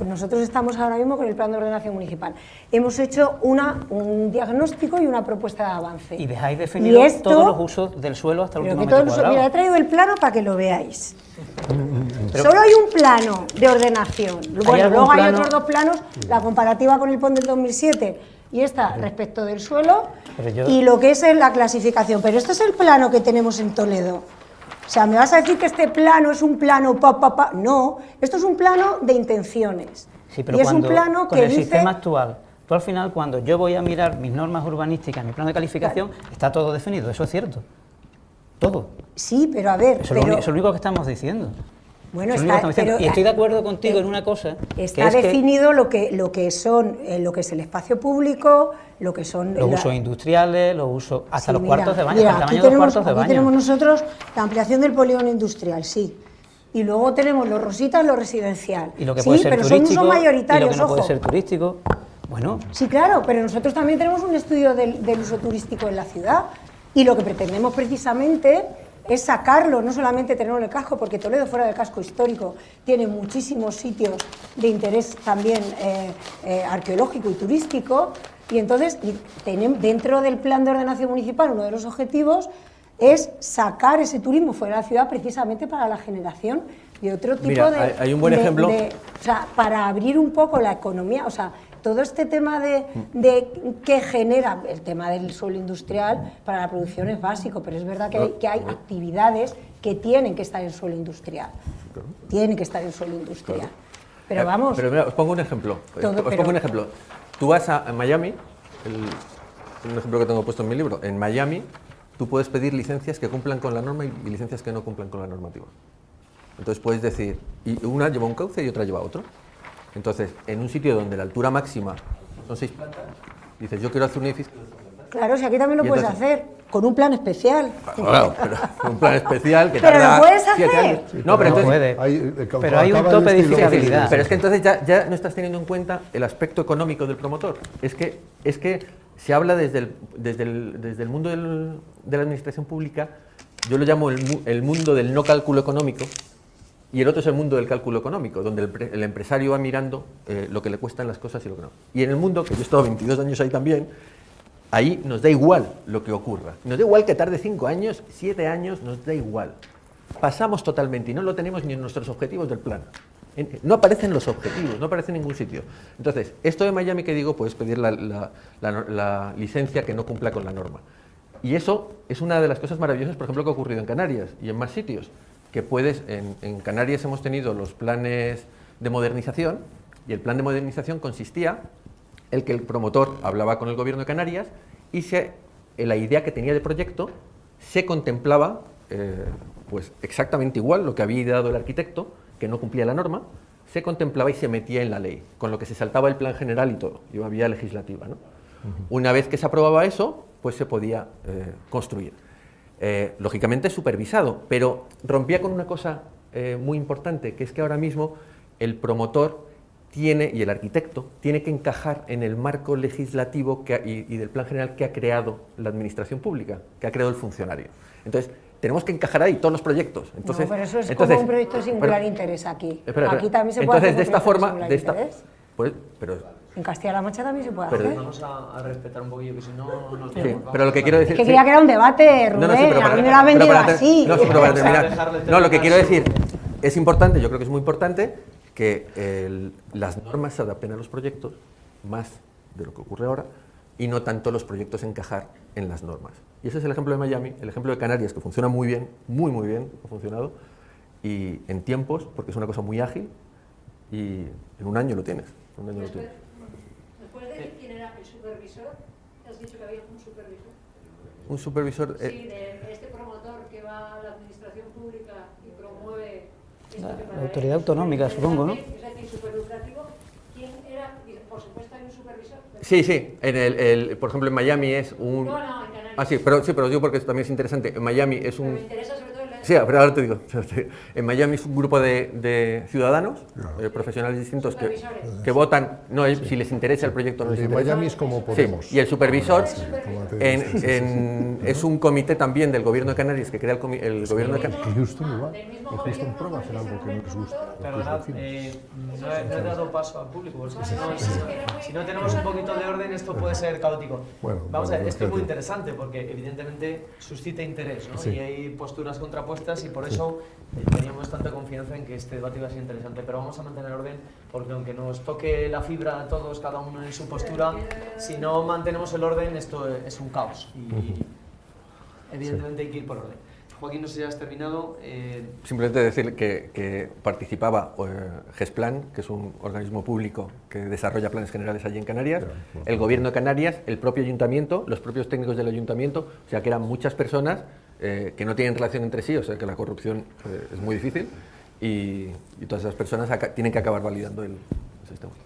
nosotros estamos ahora mismo con el Plan de Ordenación Municipal. Hemos hecho un diagnóstico y una propuesta de avance. Y dejáis definido todos los usos del suelo hasta el último metro cuadrado. Mira, he traído el plano para que lo veáis. Solo hay un plano de ordenación. Bueno, luego hay otros dos planos, la comparativa con el PON del 2007 y esta respecto del suelo y lo que es la clasificación. Pero este es el plano que tenemos en Toledo. O sea, ¿me vas a decir que este plano es un plano No, esto es un plano de intenciones. Sí, pero y es un plano con que el dice... sistema actual, tú al final cuando yo voy a mirar mis normas urbanísticas, mi plan de calificación, está todo definido, eso es cierto. Todo. Sí, pero a ver... Eso es lo único que estamos diciendo. Bueno, y estoy de acuerdo contigo en una cosa. Está definido lo que es el espacio público, lo que son... Los usos industriales, los usos... Hasta los cuartos de baño, mira, hasta el tamaño de los cuartos de baño. Aquí tenemos nosotros la ampliación del polígono industrial, sí. Y luego tenemos los rositas, lo residencial. Y lo que puede ser pero turístico, son usos mayoritarios, y lo que no ojo. puede ser turístico. Bueno. Sí, claro, pero nosotros también tenemos un estudio del uso turístico en la ciudad. Y lo que pretendemos precisamente es sacarlo, no solamente tenerlo en el casco, porque Toledo, fuera del casco histórico, tiene muchísimos sitios de interés también arqueológico y turístico, y entonces dentro del plan de ordenación municipal uno de los objetivos es sacar ese turismo fuera de la ciudad precisamente para la generación de otro tipo hay un buen ejemplo. O sea, para abrir un poco la economía, o sea, todo este tema de que genera el tema del suelo industrial para la producción es básico, pero es verdad que hay actividades que tienen que estar en suelo industrial. Tienen que estar en suelo industrial. Pero vamos... Pero mira, os pongo un ejemplo. Tú vas a Miami, un ejemplo que tengo puesto en mi libro, en Miami tú puedes pedir licencias que cumplan con la norma y licencias que no cumplan con la normativa. Entonces puedes decir, y una lleva un cauce y otra lleva otro. Entonces, en un sitio donde la altura máxima son 6 plantas, dices, yo quiero hacer un edificio de 6 plantas. Claro, si aquí también lo puedes hacer, con un plan especial. Claro, pero con un plan especial que pero tarda lo puedes 7 hacer. años. No, pero entonces... Pero hay un tope de edificabilidad. Pero es que entonces ya no estás teniendo en cuenta el aspecto económico del promotor. Es que se habla desde el mundo de la administración pública, yo lo llamo el mundo del no cálculo económico, y el otro es el mundo del cálculo económico, donde el empresario va mirando lo que le cuestan las cosas y lo que no. Y en el mundo, que yo he estado 22 años ahí también, ahí nos da igual lo que ocurra. Nos da igual que tarde 5 años, 7 años, nos da igual. Pasamos totalmente y no lo tenemos ni en nuestros objetivos del plan. No aparecen los objetivos, no aparece en ningún sitio. Entonces, esto de Miami que digo, puedes pedir la licencia que no cumpla con la norma. Y eso es una de las cosas maravillosas, por ejemplo, que ha ocurrido en Canarias y en más sitios. Que puedes, en Canarias hemos tenido los planes de modernización, y el plan de modernización consistía en que el promotor hablaba con el gobierno de Canarias y la idea que tenía de proyecto se contemplaba pues exactamente igual, lo que había ideado el arquitecto, que no cumplía la norma, se contemplaba y se metía en la ley, con lo que se saltaba el plan general y todo, y vía legislativa, ¿no? Una vez que se aprobaba eso, pues se podía construir. lógicamente supervisado, pero rompía con una cosa muy importante, que es que ahora mismo el promotor tiene, y el arquitecto, tiene que encajar en el marco legislativo y del plan general que ha creado la administración pública, que ha creado el funcionario. Entonces, tenemos que encajar ahí todos los proyectos. Entonces, no, pero eso es como un proyecto de singular interés aquí. Aquí también se puede hacer de esta forma, interés. Pues, pero En Castilla-La Mancha también se puede hacer. Vamos a respetar un poquillo, que si no nos sí, vemos. pero lo que quiero decir... Es que creía que era un debate, Rubén, a mí me lo han vendido así. No, sí, pero para terminar. No, lo que quiero decir, es importante, yo creo que es muy importante, que las normas se adapten a los proyectos, más de lo que ocurre ahora, y no tanto los proyectos encajar en las normas. Y ese es el ejemplo de Miami, el ejemplo de Canarias, que funciona muy bien, muy bien, ha funcionado, y en tiempos, porque es una cosa muy ágil, y en un año lo tienes. ¿Me puedes decir quién era el supervisor? ¿Has dicho que había un supervisor? Un supervisor... Sí, de este promotor que va a la administración pública y promueve... La autoridad autonómica, supongo, ¿no? Es decir, superlucrativo. ¿Quién era? Por supuesto hay un supervisor. Sí, por ejemplo en Miami es un... No, en Canarias. Ah, sí, pero digo porque también es interesante. En Miami es un... Pero me interesa sobre todo el... Sí, pero ahora te digo. En Miami es un grupo de ciudadanos, profesionales distintos que votan, no, si les interesa el proyecto, no les interesa. Miami es como Podemos. Sí, y el supervisor es un comité también del gobierno de Canarias que crea el gobierno de Canarias. Que Houston igual. Que Houston prueba hacer algo que no les gusta. Perdonad, no he dado paso al público, porque si no tenemos un poquito de orden, esto puede ser caótico. Bueno, vamos a ver, esto es muy espérate. interesante porque evidentemente suscita interés, ¿no? Sí. Y hay posturas contrapuestas y por eso teníamos tanta confianza en que este debate iba a ser interesante. Pero vamos a mantener orden porque aunque nos toque la fibra a todos, cada uno en su postura, si no mantenemos el orden, esto es un caos. Y evidentemente hay que ir por orden. Joaquín, no sé si has terminado. Simplemente decir que participaba GESPLAN, que es un organismo público que desarrolla planes generales allí en Canarias, el gobierno de Canarias, el propio ayuntamiento, los propios técnicos del ayuntamiento, o sea que eran muchas personas que no tienen relación entre sí, o sea que la corrupción es muy difícil y todas esas personas tienen que acabar validando el sistema.